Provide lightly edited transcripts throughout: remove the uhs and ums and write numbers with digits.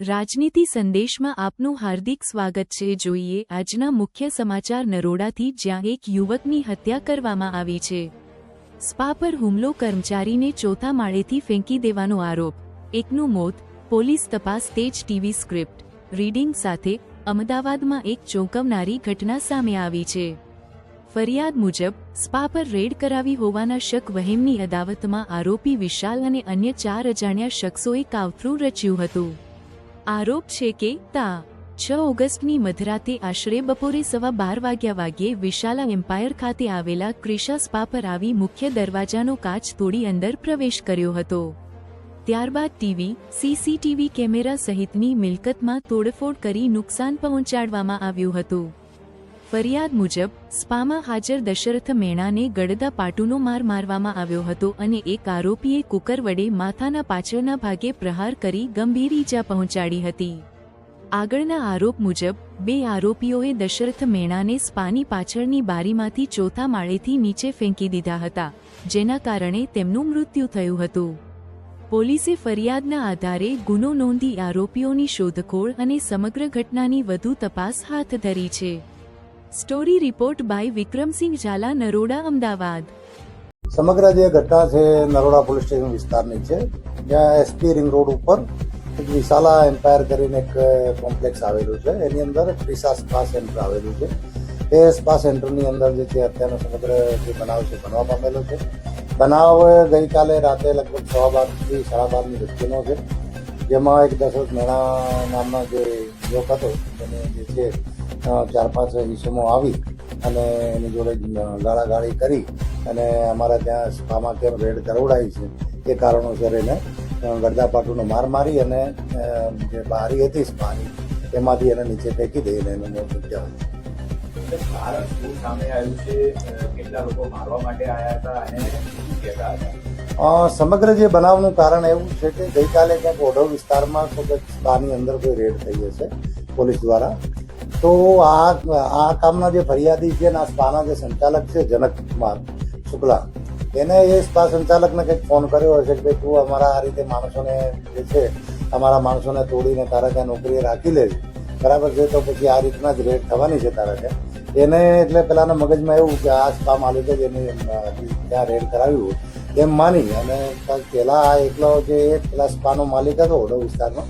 રાજનીતિ સંદેશમાં આપનું હાર્દિક સ્વાગત છે। જોઈએ આજના મુખ્ય સમાચાર નરોડાથી, જ્યાં એક યુવકની હત્યા કરવામાં આવી છે। સ્પા પર હુમલો, કર્મચારીને ચોથા માળેથી ફેંકી દેવાનો આરોપ, એકનું મોત, પોલીસ તપાસ તેજ। ટીવી સ્ક્રિપ્ટ રીડિંગ સાથે અમદાવાદમાં એક ચોંકાવનારી ઘટના સામે આવી છે। ફરિયાદ મુજબ સ્પા પર રેડ કરાવી હોવાના શક વહેમની અદાવતમાં આરોપી વિશાલ અને અન્ય 4 અજાણ્યા શખ્સોએ કાવતરું રચ્યું હતું। આરોપ છે કે તા 6 ઓગસ્ટની મધરાતે આશરે બપોરે 12:15 વાગ્યે વિશાલા એમ્પાયર ખાતે આવેલા ક્રિશા સ્પા પર આવી મુખ્ય દરવાજાનો કાચ તોડી અંદર પ્રવેશ કર્યો હતો। ત્યારબાદ ટીવી, સીસીટીવી કેમેરા સહિતની મિલકતમાં તોડફોડ કરી નુકસાન પહોંચાડવામાં આવ્યું હતું। ફરિયાદ મુજબ સ્પામાં હાજર દશરથ મેણાને ગળદા પાટુનો માર મારવામાં આવ્યો હતો અને એક આરોપીએ કુકર વડે માથાના પાછળના ભાગે પ્રહાર કરી ગંભીર ઈજા પહોંચાડી હતી। આગળના આરોપ મુજબ 2 આરોપીઓએ દશરથ મેણાને સ્પાની પાછળની બારીમાંથી ચોથા માળેથી નીચે ફેંકી દીધા હતા, જેના કારણે તેમનું મૃત્યુ થયું હતું। પોલીસે ફરિયાદના આધારે ગુનો નોંધી આરોપીઓની શોધખોળ અને સમગ્ર ઘટનાની વધુ તપાસ હાથ ધરી છે। Story report by Vikramsinh Zala, Naroda, Ahmedabad. સમગ્ર જે ઘટના છે નરોડા પોલીસ સ્ટેશન વિસ્તારની છે, જ્યાં એસપી રિંગ રોડ ઉપર એક વિશાલા એમ્પાયર કરીને એક કોમ્પ્લેક્સ આવેલું છે। એની અંદર ક્રિશા સ્પા સેન્ટર આવેલું છે। એ સ્પા સેન્ટરની અંદર જે છે અત્યારનો સમગ્ર જે બનાવ છે બનવા પામેલો છે। બનાવ ગઈકાલે રાતે લગભગ 12:15 થી 12:30ની વચ્ચેનો છે, જેમાં એક દશરથ મેણા નામના જે યુવક હતો તેને જે છે 4-5 ઇસમો આવી અને એની જોડે ગાળાગાળી કરી અને અમારા ત્યાં સ્પામાં કેમ રેડ કરાવડાવી છે એ કારણોસર એને ગળદા પાટુનો માર મારી અને જે બારી હતી સ્પાની એમાંથી એને નીચે ફેંકી દઈ અને એનું મોત નીપજ્યું હતું। સમગ્ર જે બનાવનું કારણ એવું છે કે ગઈકાલે ક્યાંક ઓઢવ વિસ્તારમાં સ્પાની અંદર કોઈ રેડ થઈ હશે પોલીસ દ્વારા। તો આ કામના જે ફરિયાદી છે અને આ સ્પાના જે સંચાલક છે જનકકુમાર શુક્લા, એને એ સ્પા સંચાલકને કંઈક ફોન કર્યો હશે કે ભાઈ તું અમારા આ રીતે માણસોને જે છે અમારા માણસોને તોડીને તારા ત્યાં નોકરીએ રાખી લેજે, બરાબર છે, તો પછી આ રીતના જ રેડ થવાની છે તારા ત્યાં। એને એટલે પેલાના મગજમાં એવું કે આ સ્પા માલિક જ એને ત્યાં રેડ કરાવ્યું એમ માની અને પહેલાં આ એકલો જે પેલા સ્પાનો માલિક હતો ઓઢવ વિસ્તારનો,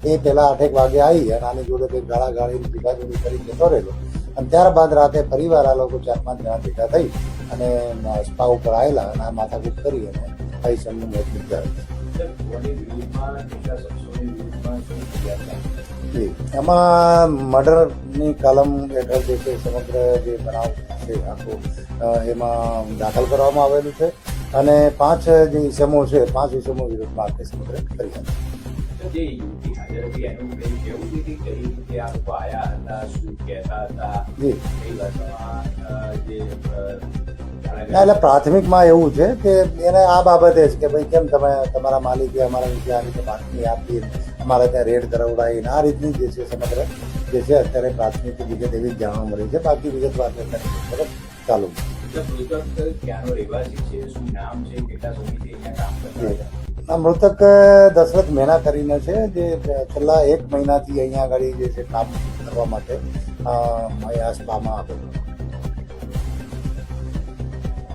એ પહેલાં 8 વાગે આવી અને આની જોડે કંઈક ગાળાગાળી ભીગાજોડી કરી જતો રહેલો અને ત્યારબાદ રાતે ફરીવાર આ લોકો 4-5 જણા ભેગા થઈ અને સ્પા ઉપર આવેલા અને આ માથાકૂટ કરી અને આઈસમનું મોત નીપજાયું। એમાં મર્ડરની કલમ હેઠળ જે છે સમગ્ર જે બનાવ છે આખો એમાં દાખલ કરવામાં આવેલું છે અને 5 જે ઇસમો છે 5 ઇસમો વિરુદ્ધમાં આ કેસ સમગ્ર કરી છે। એટલે પ્રાથમિકમાં એવું છે કે એને આ બાબતે જ કે ભાઈ કેમ તમે તમારા માલિકે અમારા વિશે આ રીતે બાતમી આપી અમારે ત્યાં રેડ કરાવડાવી આ રીતની જે છે સમગ્ર જે છે અત્યારે પ્રાથમિક વિગત એવી જ જાણવા મળી છે। બાકી વિગતવાર તરફ ચાલુ મૃતક દશરથ મેણા કરીને છે, જે છેલ્લા 1 મહિનાથી અહીંયા આગળ જે છે કામ કરવા માટે આ સ્પામાં આવેલો।